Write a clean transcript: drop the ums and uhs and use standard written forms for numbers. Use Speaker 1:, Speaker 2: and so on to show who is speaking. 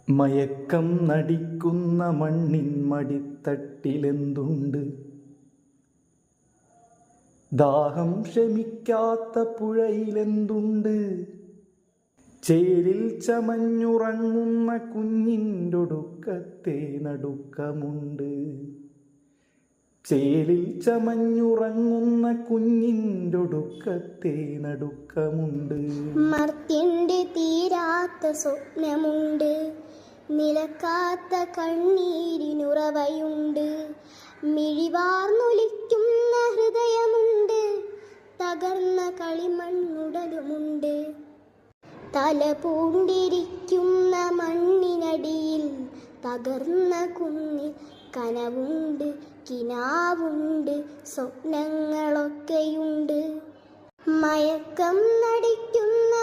Speaker 1: മയക്കം നടിക്കുന്ന മണ്ണിൻ മടിത്തട്ടിലെന്തുണ്ട്? ദാഹം ശമിക്കാത്ത പുഴയിലെന്തുണ്ട്? ചേരിൽ ചമഞ്ഞുറങ്ങുന്ന കുഞ്ഞിൻ്റൊടുക്കത്തെ നടുക്കമുണ്ട്. ചേലിൽ ചമഞ്ഞുറങ്ങുന്ന കുഞ്ഞിൻ്റൊടുക്കത്തെ നടുക്കമുണ്ട്.
Speaker 2: മർത്യന്റെ തീരാത്ത സ്വപ്നമുണ്ട്, നിലക്കാത്ത കണ്ണീരിനുറവയുണ്ട്. മിഴിവാർന്നൊലിക്കുന്ന ഹൃദയമുണ്ട്, തകർന്ന കളിമണ്ണുടലുമുണ്ട്. തല പൂണ്ടിരിക്കുന്ന മണ്ണിനടിയിൽ തകർന്ന കുന്നിൽ കനവുണ്ട്, കിനാവുണ്ട്, സ്വപ്നങ്ങളൊക്കെയുണ്ട്. മയക്കം നടിക്കുന്ന